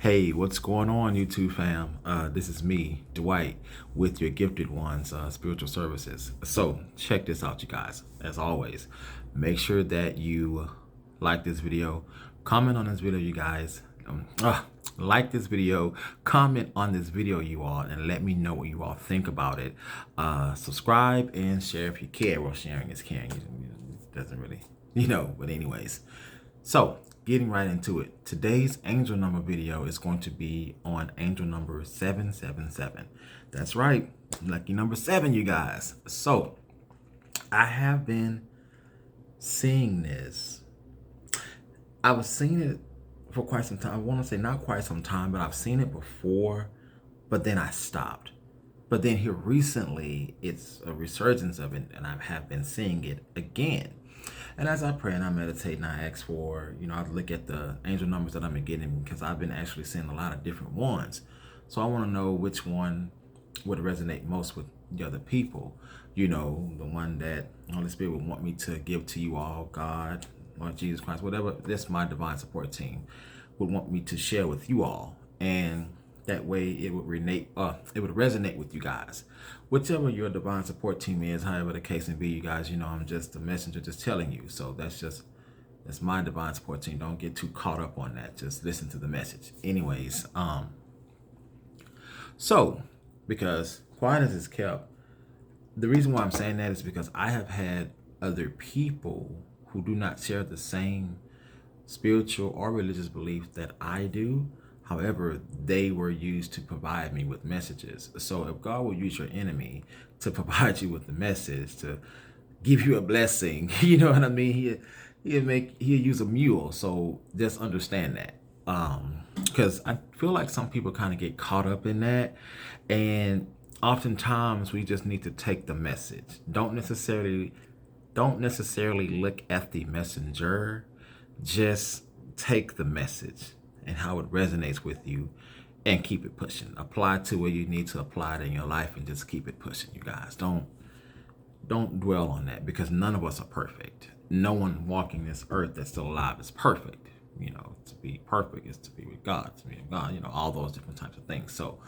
Hey, what's going on, YouTube fam? This is me, Dwight, with your Gifted Ones Spiritual Services. So, check this out, you guys. As always, make sure that you like this video, comment on this video, you guys. Like this video, comment on this video, you all, and let me know what you all think about it. Subscribe and share if you care. Well, sharing is caring. It doesn't really, but anyways. So, getting right into it. Today's angel number video is going to be on angel number 777. That's right. Lucky number 7, you guys. So, I have been seeing this. I was seeing it for quite some time. I want to say not quite some time, but I've seen it before, but then I stopped. But then here recently, it's a resurgence of it, and I have been seeing it again. And as I pray and I meditate and I ask for, I look at the angel numbers that I've been getting because I've been actually seeing a lot of different ones. So I want to know which one would resonate most with the other people. The one that the Holy Spirit would want me to give to you all, God, Lord Jesus Christ, whatever, that's my divine support team, would want me to share with you all. And that way it would resonate with you guys. Whichever your divine support team is, however the case may be, you guys, I'm just a messenger just telling you. So that's my divine support team. Don't get too caught up on that. Just listen to the message. Anyways, so because quietness is kept, the reason why I'm saying that is because I have had other people who do not share the same spiritual or religious beliefs that I do. However, they were used to provide me with messages. So if God will use your enemy to provide you with the message, to give you a blessing, you know what I mean? He'll use a mule. So just understand that. Because I feel like some people kind of get caught up in that. And oftentimes we just need to take the message. Don't necessarily look at the messenger. Just take the message and how it resonates with you and keep it pushing. Apply to where you need to apply it in your life and just keep it pushing, you guys. Don't dwell on that because none of us are perfect. No one walking this earth that's still alive is perfect. To be perfect is to be with God, to be with God, all those different types of things. So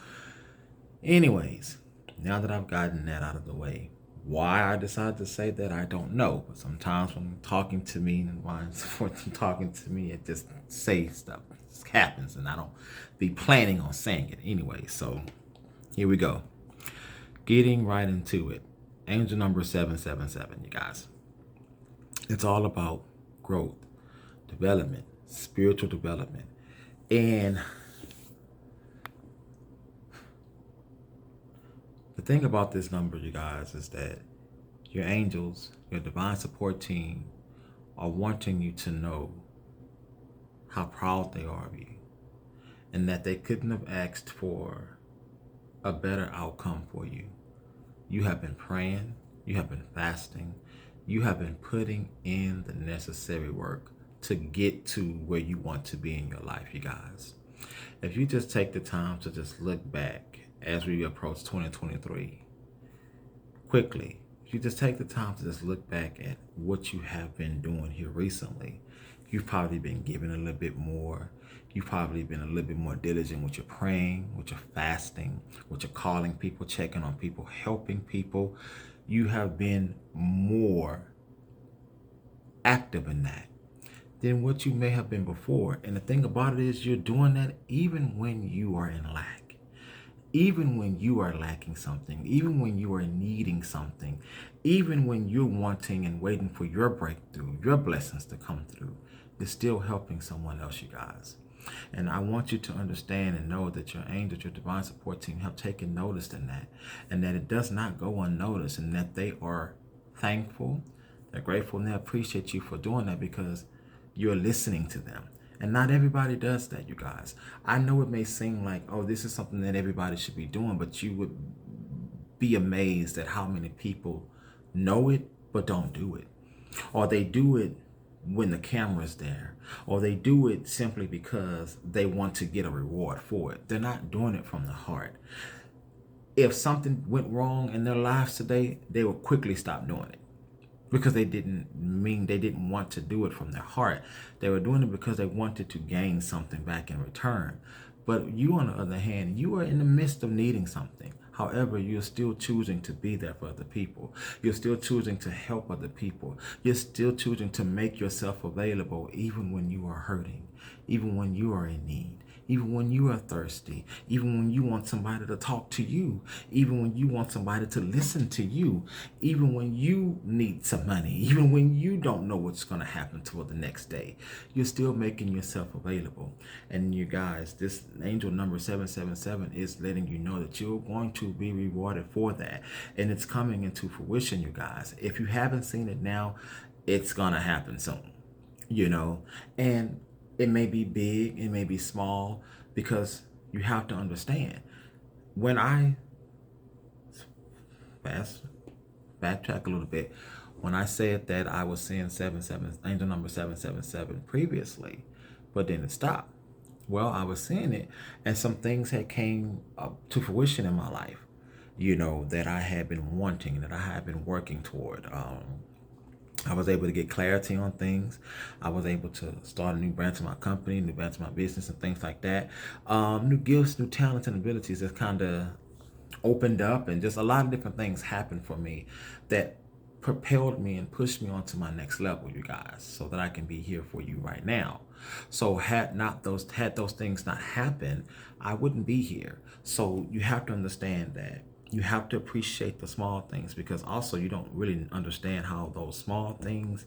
anyways, now that I've gotten that out of the way, why I decided to say that, I don't know. But sometimes when talking to me and when talking to me, it just say stuff. It happens and I don't be planning on saying it anyway. So here we go. Getting right into it. Angel number 777, you guys. It's all about growth, development, spiritual development. And the thing about this number, you guys, is that your angels, your divine support team, are wanting you to know how proud they are of you and that they couldn't have asked for a better outcome for you. You have been praying, you have been fasting, you have been putting in the necessary work to get to where you want to be in your life, you guys. If you just take the time to just look back as we approach 2023 quickly, if you just take the time to just look back at what you have been doing here recently, you've probably been giving a little bit more. You've probably been a little bit more diligent with your praying, with your fasting, with your calling people, checking on people, helping people. You have been more active in that than what you may have been before. And the thing about it is you're doing that even when you are in lack. Even when you are lacking something, even when you are needing something, even when you're wanting and waiting for your breakthrough, your blessings to come through, you're still helping someone else, you guys. And I want you to understand and know that your angels, your divine support team have taken notice in that, and that it does not go unnoticed, and that they are thankful, they're grateful, and they appreciate you for doing that because you're listening to them. And not everybody does that, you guys. I know it may seem like, oh, this is something that everybody should be doing, but you would be amazed at how many people know it but don't do it. Or they do it when the camera's there. Or they do it simply because they want to get a reward for it. They're not doing it from the heart. If something went wrong in their lives today, they will quickly stop doing it. Because they didn't want to do it from their heart. They were doing it because they wanted to gain something back in return. But you, on the other hand, you are in the midst of needing something. However, you're still choosing to be there for other people. You're still choosing to help other people. You're still choosing to make yourself available even when you are hurting, even when you are in need, even when you are thirsty, even when you want somebody to talk to you, even when you want somebody to listen to you, even when you need some money, even when you don't know what's going to happen toward the next day. You're still making yourself available. And you guys, this angel number 777 is letting you know that you're going to be rewarded for that. And it's coming into fruition, you guys. If you haven't seen it now, it's going to happen soon, and it may be big, it may be small, because you have to understand. When I backtrack a little bit, when I said that I was seeing angel number 777 previously, but then it stopped. Well, I was seeing it, and some things had came up to fruition in my life, that I had been wanting, that I had been working toward. I was able to get clarity on things. I was able to start a new branch of my company, new branch of my business, and things like that. New gifts, new talents, and abilities that kind of opened up, and just a lot of different things happened for me that propelled me and pushed me on to my next level, you guys, so that I can be here for you right now. So had those things not happened, I wouldn't be here. So you have to understand that you have to appreciate the small things, because also you don't really understand how those small things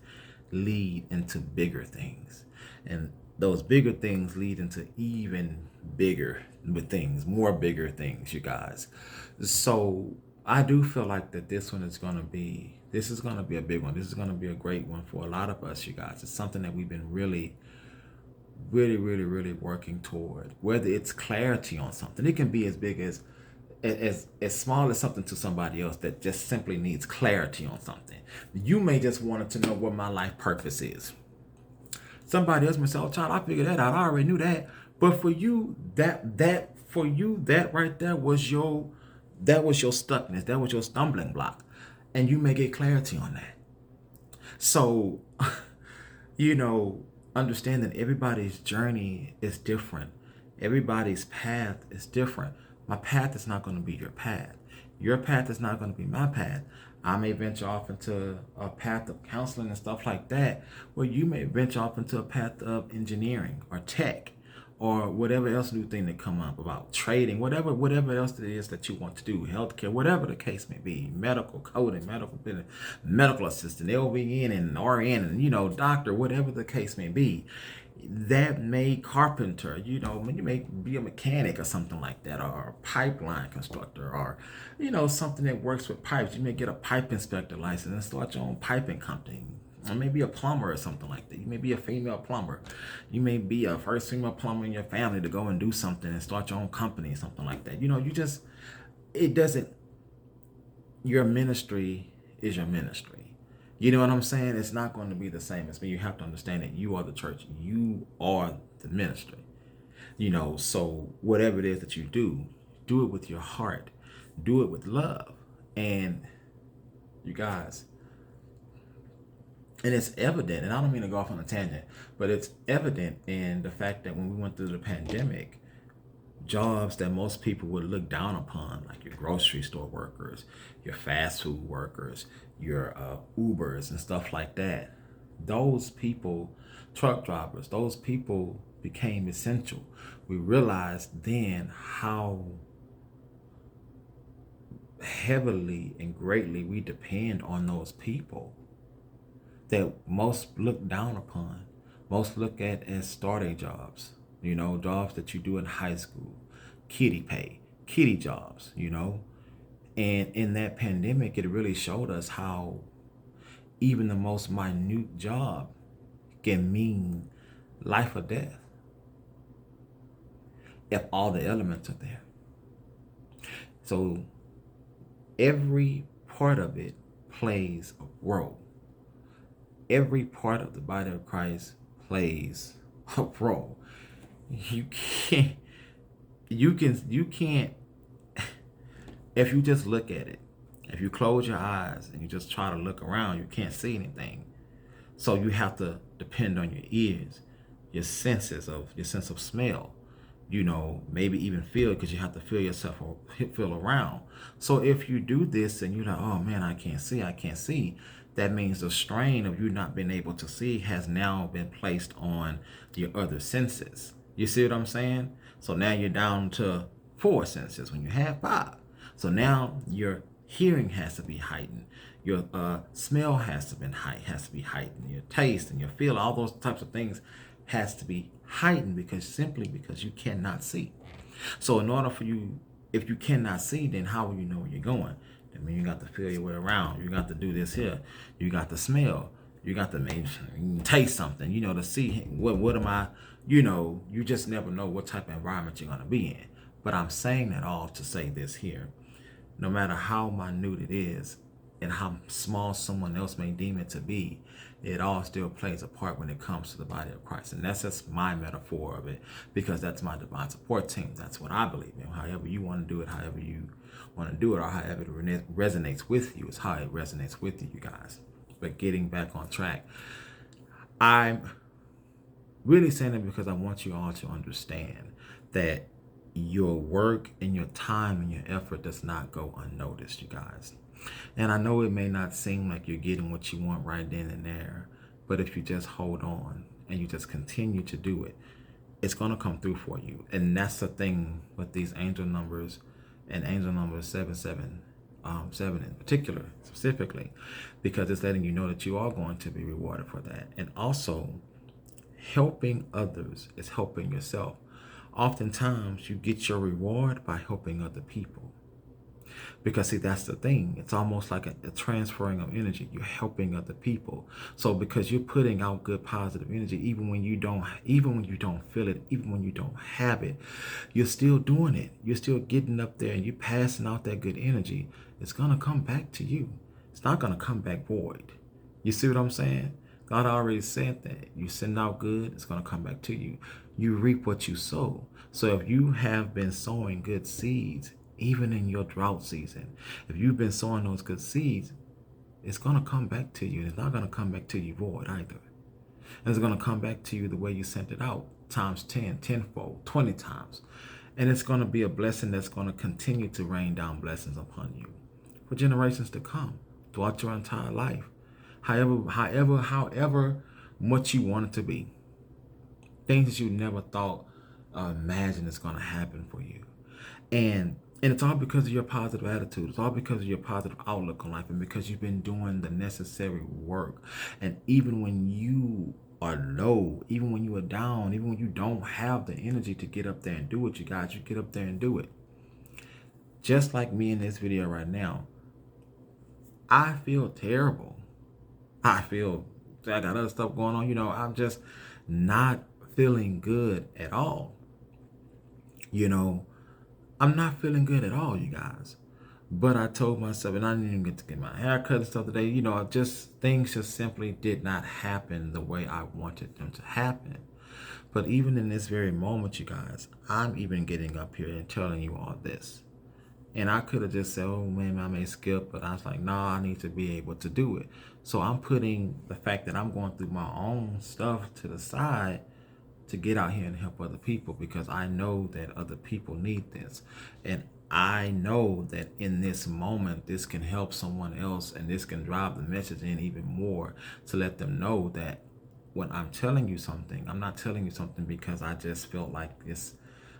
lead into bigger things, and those bigger things lead into even bigger things, more bigger things, you guys. So I do feel like that this is going to be a big one. This is going to be a great one for a lot of us, you guys. It's something that we've been really working toward. Whether it's clarity on something, it can be as big as small as something to somebody else that just simply needs clarity on something. You may just want to know what my life purpose is. Somebody else may say, "Oh, child, I figured that out. I already knew that." But for you, that right there was your stuckness. That was your stumbling block, and you may get clarity on that. So, understand that everybody's journey is different. Everybody's path is different. My path is not going to be your path. Your path is not going to be my path. I may venture off into a path of counseling and stuff like that, where you may venture off into a path of engineering or tech or whatever else new thing that come up about trading, whatever else it is that you want to do, healthcare, whatever the case may be, medical coding, medical assistant, LVN and RN, and doctor, whatever the case may be. That may carpenter, you may be a mechanic or something like that, or a pipeline constructor, or something that works with pipes. You may get a pipe inspector license and start your own piping company. Or maybe a plumber or something like that. You may be a female plumber. You may be a first female plumber in your family to go and do something and start your own company, something like that. Your ministry is your ministry. You know what I'm saying? It's not going to be the same as me. You have to understand that you are the church. You are the ministry. So whatever it is that you do it with your heart. Do it with love. And you guys, and it's evident, and I don't mean to go off on a tangent, but it's evident in the fact that when we went through the pandemic, jobs that most people would look down upon, like your grocery store workers, your fast food workers, your Ubers and stuff like that, those people, truck drivers, those people became essential. We realized then how heavily and greatly we depend on those people that most look down upon, most look at as starting jobs, jobs that you do in high school, kitty jobs, And in that pandemic, it really showed us how even the most minute job can mean life or death if all the elements are there. So every part of it plays a role. Every part of the body of Christ plays a role. You can't, if you just look at it, if you close your eyes and you just try to look around, you can't see anything. So you have to depend on your ears, your sense of smell, you know, maybe even feel, because you have to feel yourself or feel around. So if you do this and you're like, oh man, I can't see, that means the strain of you not being able to see has now been placed on your other senses. You see what I'm saying? So now you're down to 4 senses when you have 5. So now your hearing has to be heightened. Your smell has to be heightened. Your taste and your feel, all those types of things has to be heightened because you cannot see. So in order for you, if you cannot see, then how will you know where you're going? I mean, you got to feel your way around. You got to do this here. You got to smell. You got to maybe taste something, you know, to see what am I, you know, you just never know what type of environment you're going to be in. But I'm saying that all to say this here. No matter how minute it is and how small someone else may deem it to be, it all still plays a part when it comes to the body of Christ. And that's just my metaphor of it, because that's my divine support team. That's what I believe in. However you want to do it, however you want to do it, or however it resonates with you is how it resonates with you, you guys. But getting back on track, I'm really saying it because I want you all to understand that your work and your time and your effort does not go unnoticed, you guys. And I know it may not seem like you're getting what you want right then and there, but if you just hold on and you just continue to do it, it's going to come through for you. And that's the thing with these angel numbers and angel number 777 in particular, specifically, because it's letting you know that you are going to be rewarded for that. And also, helping others is helping yourself. Oftentimes you get your reward by helping other people, because see, that's the thing, it's almost like a transferring of energy. You're helping other people. So because you're putting out good positive energy, even when you don't feel it, even when you don't have it, you're still doing it. You're still getting up there and you're passing out that good energy. It's going to come back to you. It's not going to come back void. You see what I'm saying? God already said that. You send out good, it's going to come back to you. You reap what you sow. So if you have been sowing good seeds, even in your drought season, if you've been sowing those good seeds, it's going to come back to you. It's not going to come back to you void either. And it's going to come back to you the way you sent it out, times 10, tenfold, 20 times. And it's going to be a blessing that's going to continue to rain down blessings upon you for generations to come, throughout your entire life. However much you want it to be. Things that you never thought or imagined is going to happen for you. And it's all because of your positive attitude. It's all because of your positive outlook on life, and because you've been doing the necessary work. And even when you are low, even when you are down, even when you don't have the energy to get up there and do it, you guys, you get up there and do it. Just like me in this video right now, I feel terrible. I got other stuff going on. You know, I'm just not feeling good at all. You know, I'm not feeling good at all, you guys. But I told myself, and I didn't even get to get my hair cut and stuff today, you know, things just simply did not happen the way I wanted them to happen. But even in this very moment, you guys, I'm even getting up here and telling you all this. And I could have just said, oh man, I may skip, but I was like, no, I need to be able to do it. So I'm putting the fact that I'm going through my own stuff to the side to get out here and help other people, because I know that other people need this. And I know that in this moment, this can help someone else, and this can drive the message in even more to let them know that when I'm telling you something, I'm not telling you something because I just felt like this,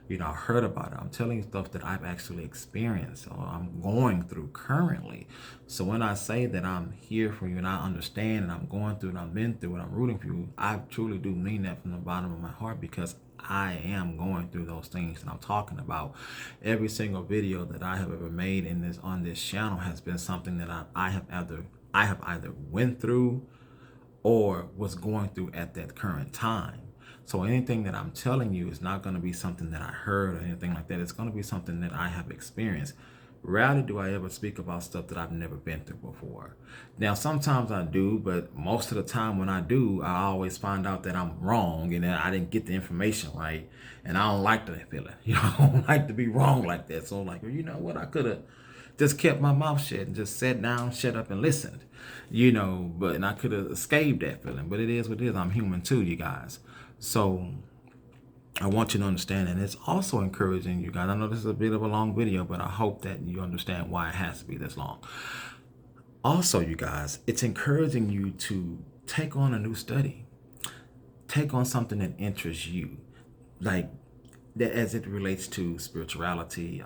you know, I heard about it. I'm telling you stuff that I've actually experienced or I'm going through currently. So when I say that I'm here for you and I understand and I'm going through and I've been through and I'm rooting for you, I truly do mean that from the bottom of my heart, because I am going through those things that I'm talking about. Every single video that I have ever made on this channel has been something that I have either went through or was going through at that current time. So anything that I'm telling you is not going to be something that I heard or anything like that. It's going to be something that I have experienced. Rarely do I ever speak about stuff that I've never been through before. Now, sometimes I do, but most of the time when I do, I always find out that I'm wrong and that I didn't get the information right. And I don't like that feeling. You know, I don't like to be wrong like that. So I'm like, well, you know what? I could have just kept my mouth shut and just sat down, shut up and listened, you know, and I could have escaped that feeling. But it is what it is. I'm human too, you guys. So I want you to understand, and it's also encouraging you guys. I know this is a bit of a long video, but I hope that you understand why it has to be this long. Also, you guys, it's encouraging you to take on a new study. Take on something that interests you, like that as it relates to spirituality,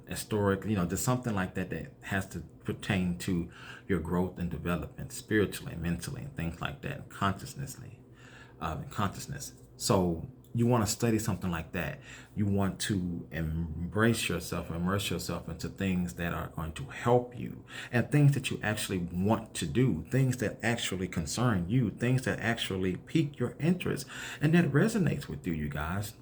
historic, just something like that that has to pertain to your growth and development spiritually, mentally, and things like that, consciousness. So you want to study something like that. You want to embrace yourself, immerse yourself into things that are going to help you and things that you actually want to do, things that actually concern you, things that actually pique your interest and that resonates with you, you guys.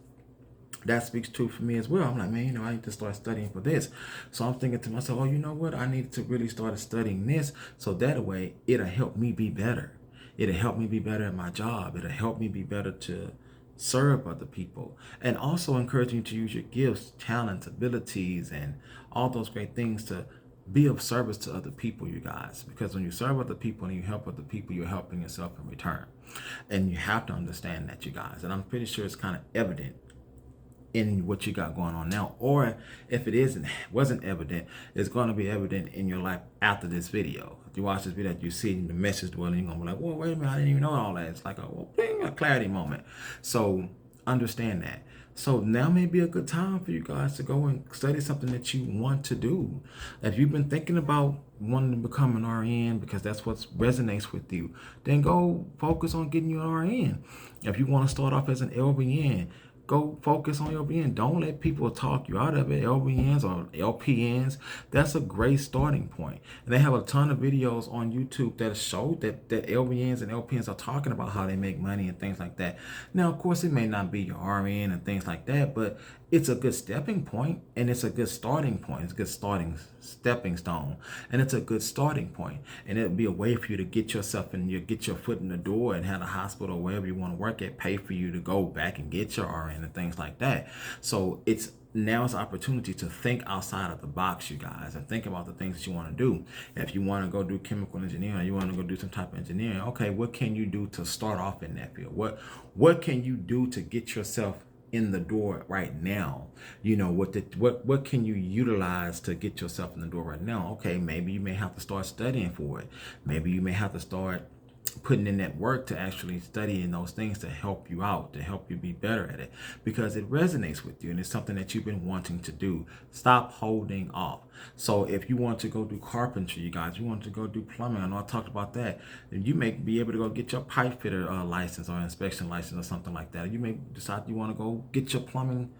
That speaks true for me as well. I'm like, man, I need to start studying for this. So I'm thinking to myself, oh, you know what? I need to really start studying this so that way it'll help me be better. It'll help me be better at my job. It'll help me be better to serve other people, and also encouraging you to use your gifts, talents, abilities, and all those great things to be of service to other people, you guys. Because when you serve other people and you help other people, you're helping yourself in return. And you have to understand that, you guys. And I'm pretty sure it's kind of evident in what you got going on now, or if it wasn't evident, it's going to be evident in your life after this video. If you watch this video, you see the message dwelling, you're going to be like, well, wait a minute, I didn't even know all that. It's like a clarity moment. So understand that. So now may be a good time for you guys to go and study something that you want to do. If you've been thinking about wanting to become an RN because that's what resonates with you, then go focus on getting you an RN. If you want to start off as an LVN, go focus on LVN. Don't let people talk you out of it. LVNs or LPNs, that's a great starting point. And they have a ton of videos on YouTube that show that LVNs and LPNs are talking about how they make money and things like that. Now, of course, it may not be your RN and things like that, but it's a good stepping point and it's a good starting point. It's a good stepping stone, and it's a good starting point. And it'll be a way for you to get yourself and get your foot in the door and have a hospital or wherever you want to work at pay for you to go back and get your RN and things like that. So now it's an opportunity to think outside of the box, you guys, and think about the things that you want to do. If you want to go do chemical engineering, you want to go do some type of engineering, okay, what can you do to start off in that field? What can you do to get yourself in the door right now? What can you utilize to get yourself in the door right now? Okay, maybe you may have to start studying for it. Maybe you may have to start putting in that work to actually studying those things to help you out, to help you be better at it, because it resonates with you and it's something that you've been wanting to do. Stop holding off. So if you want to go do carpentry, you guys, you want to go do plumbing, I know I talked about that, and you may be able to go get your pipe fitter license or inspection license or something like that. You may decide you want to go get your plumbing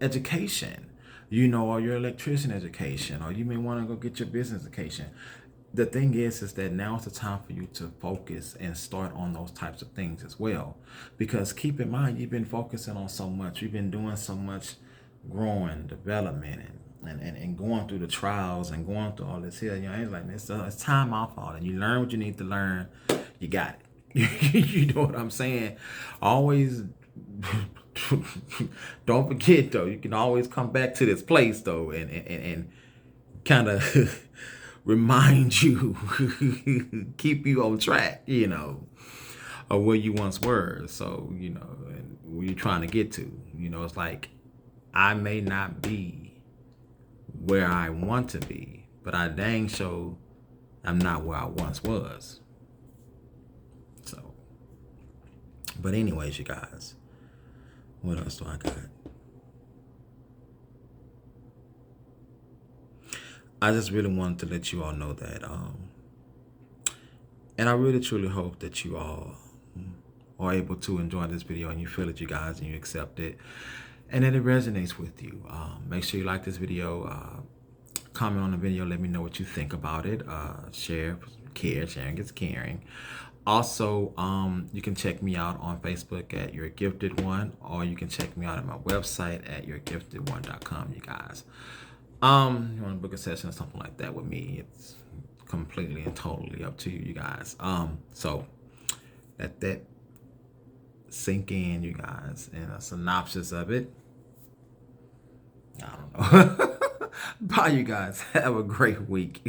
education, or your electrician education, or you may want to go get your business education. The thing is that now is the time for you to focus and start on those types of things as well. Because keep in mind, you've been focusing on so much. You've been doing so much growing, development, and going through the trials and going through all this here. It's like, it's time off all. And you learn what you need to learn. You got it. You know what I'm saying? Always don't forget, though, you can always come back to this place, though, and kind of remind you, keep you on track, of where you once were. So, and where you're trying to get to. It's like, I may not be where I want to be, but I dang sure I'm not where I once was. So, but anyways, you guys, what else do I got? I just really wanted to let you all know that, and I really truly hope that you all are able to enjoy this video and you feel it, you guys, and you accept it, and that it resonates with you. Make sure you like this video, comment on the video, let me know what you think about it, share, sharing is caring. Also, you can check me out on Facebook at Your Gifted One, or you can check me out at my website at YourGiftedOne.com, you guys. You want to book a session or something like that with me, it's completely and totally up to you, you guys. So let that sink in, you guys, and a synopsis of it. I don't know. Bye, you guys. Have a great week.